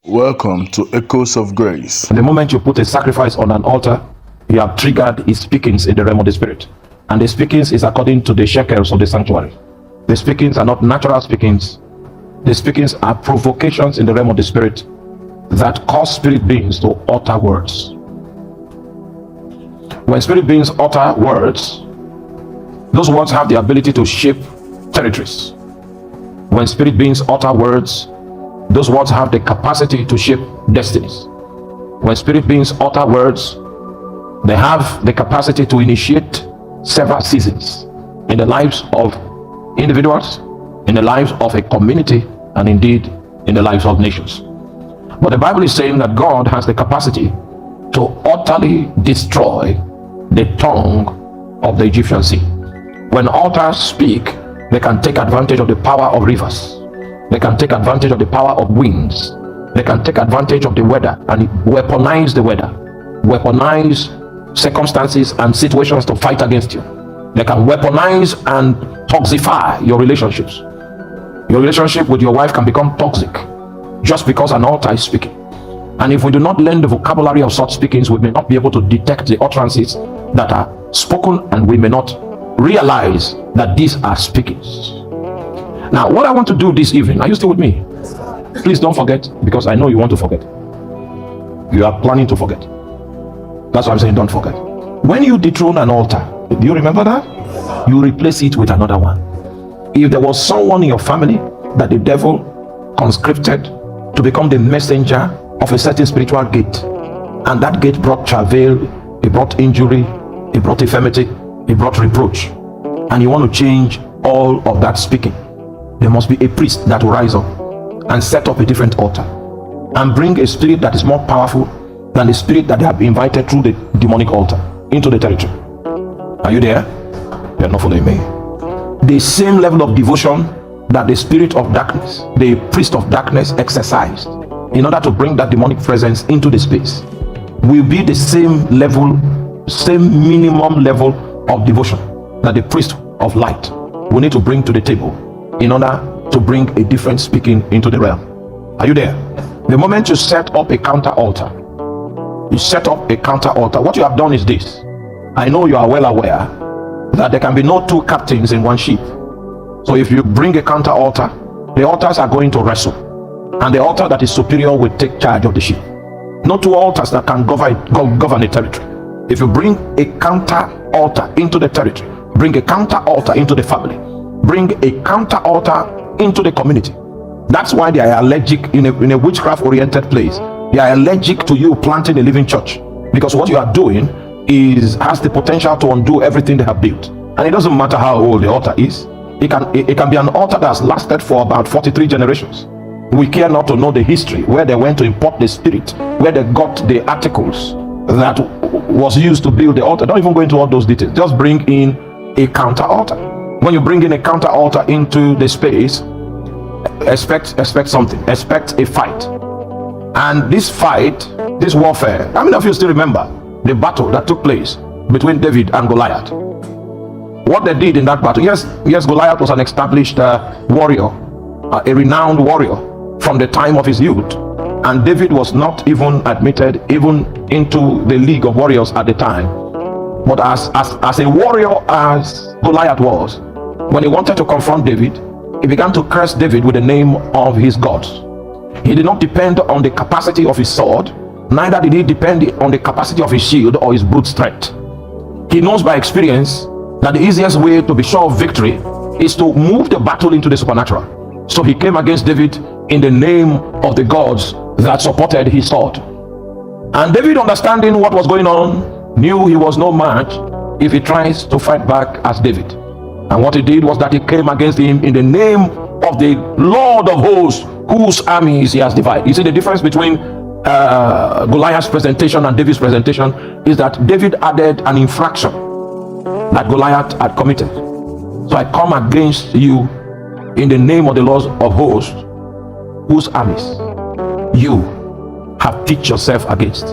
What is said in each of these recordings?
Welcome to Echoes of Grace. The moment you put a sacrifice on an altar, you have triggered his speakings in the realm of the spirit. And the speakings is according to the shekels of the sanctuary. The speakings are not natural speakings. The speakings are provocations in the realm of the spirit that cause spirit beings to utter words. When spirit beings utter words, those words have the ability to shape territories. When spirit beings utter words, those words have the capacity to shape destinies. When spirit beings utter words, they have the capacity to initiate several seasons in the lives of individuals, in the lives of a community, and indeed in the lives of nations. But the Bible is saying that God has the capacity to utterly destroy the tongue of the Egyptian sea. When altars speak, they can take advantage of the power of rivers. They can take advantage of the power of winds. They can take advantage of the weather and weaponize the weather, weaponize circumstances and situations to fight against you. They can weaponize and toxify your relationships. Your relationship with your wife can become toxic just because an altar is speaking. And if we do not learn the vocabulary of such speakings, we may not be able to detect the utterances that are spoken, and we may not realize that these are speakings. Now, what I want to do this evening, are you still with me? Please don't forget, because I know you want to forget. You are planning to forget. That's why I'm saying don't forget. When you dethrone an altar, do you remember that? You replace it with another one. If there was someone in your family that the devil conscripted to become the messenger of a certain spiritual gate, and that gate brought travail, it brought injury, it brought infirmity, it brought reproach, and you want to change all of that speaking, there must be a priest that will rise up and set up a different altar and bring a spirit that is more powerful than the spirit that they have invited through the demonic altar into the territory. Are you there? You are not following me. The same level of devotion that the spirit of darkness, the priest of darkness, exercised in order to bring that demonic presence into the space will be the same level, same minimum level of devotion that the priest of light will need to bring to the table in order to bring a different speaking into the realm. Are you there? The moment you set up a counter altar, what you have done is this. I know you are well aware that there can be no two captains in one ship. So if you bring a counter altar, the altars are going to wrestle, and the altar that is superior will take charge of the ship. No two altars that can govern a territory. If you bring a counter altar into the territory, bring a counter altar into the family, bring a counter altar into the community. That's why they are allergic in a witchcraft oriented place. They are allergic to you planting a living church, because what you are doing has the potential to undo everything they have built. And it doesn't matter how old the altar is. It can be an altar that has lasted for about 43 generations. We care not to know the history, where they went to import the spirit, where they got the articles that was used to build the altar. Don't even go into all those details. Just bring in a counter altar. When you bring in a counter altar into the space, expect something. Expect a fight. And this fight, this warfare, how many of you still remember the battle that took place between David and Goliath? What they did in that battle, yes, Goliath was an established warrior, a renowned warrior from the time of his youth, and David was not even admitted even into the league of warriors at the time. But as a warrior as Goliath was, when he wanted to confront David, he began to curse David with the name of his gods. He did not depend on the capacity of his sword, neither did he depend on the capacity of his shield or his brute strength. He knows by experience that the easiest way to be sure of victory is to move the battle into the supernatural. So he came against David in the name of the gods that supported his sword. And David, understanding what was going on, knew he was no match if he tries to fight back as David. And what he did was that he came against him in the name of the Lord of hosts, whose armies he has divided. You see, the difference between Goliath's presentation and David's presentation is that David added an infraction that Goliath had committed. So I come against you in the name of the Lord of hosts, whose armies you have pitched yourself against.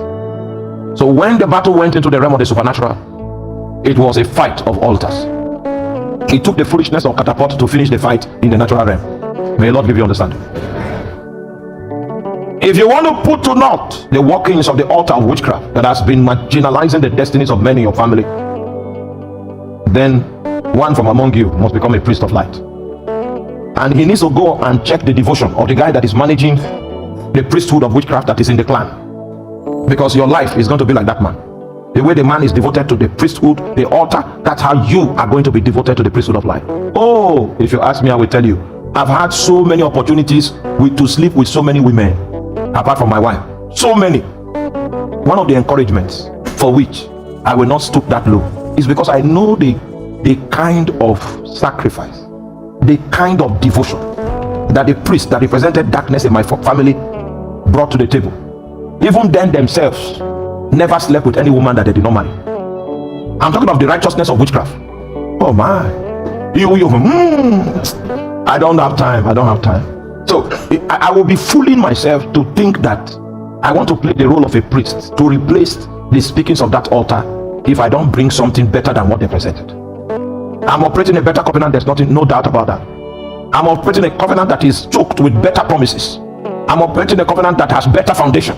So when the battle went into the realm of the supernatural, it was a fight of altars. It took the foolishness of catapult to finish the fight in the natural realm. May the Lord give you understanding. If you want to put to naught the workings of the altar of witchcraft that has been marginalizing the destinies of many in your family, then one from among you must become a priest of light. And he needs to go and check the devotion of the guy that is managing the priesthood of witchcraft that is in the clan. Because your life is going to be like that man. The way the man is devoted to the priesthood, the altar, that's how you are going to be devoted to the priesthood of light. Oh, if you ask me, I will tell you, I've had so many opportunities to sleep with so many women, apart from my wife. So many. One of the encouragements for which I will not stoop that low is because I know the kind of sacrifice, the kind of devotion that the priest that represented darkness in my family brought to the table. Even then themselves never slept with any woman that they did not marry. I'm talking of the righteousness of witchcraft. Oh my. I don't have time. So I will be fooling myself to think that I want to play the role of a priest to replace the speakings of that altar if I don't bring something better than what they presented. I'm operating a better covenant, there's no doubt about that. I'm operating a covenant that is choked with better promises. I'm operating a covenant that has better foundation.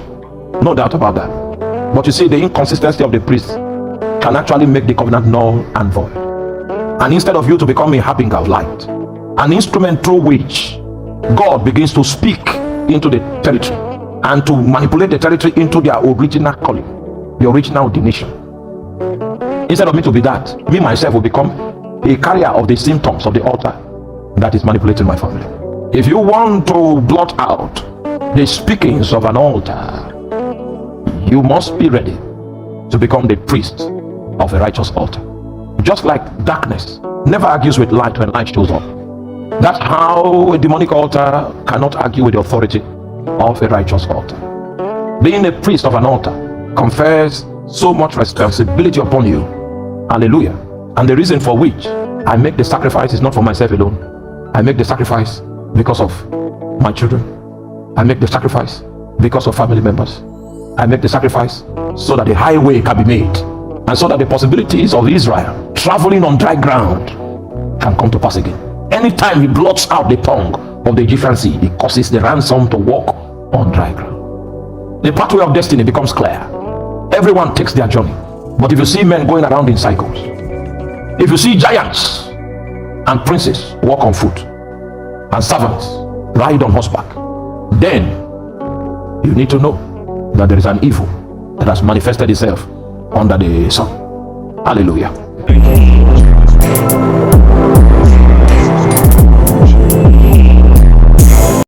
No doubt about that. But you see, the inconsistency of the priest can actually make the covenant null and void. And instead of you to become a harbinger of light, an instrument through which God begins to speak into the territory and to manipulate the territory into their original calling, the original ordination. Instead of me to be that, me myself will become a carrier of the symptoms of the altar that is manipulating my family. If you want to blot out the speakings of an altar, you must be ready to become the priest of a righteous altar. Just like darkness never argues with light when light shows up, that's how a demonic altar cannot argue with the authority of a righteous altar. Being a priest of an altar confers so much responsibility upon you. Hallelujah. And the reason for which I make the sacrifice is not for myself alone. I make the sacrifice because of my children. I make the sacrifice because of family members. I make the sacrifice so that the highway can be made, and so that the possibilities of Israel traveling on dry ground can come to pass again. Anytime he blots out the tongue of the Egyptian sea, he causes the ransom to walk on dry ground. The pathway of destiny becomes clear. Everyone takes their journey. But if you see men going around in cycles, if you see giants and princes walk on foot, and servants ride on horseback, then you need to know that there is an evil that has manifested itself under the sun. Hallelujah.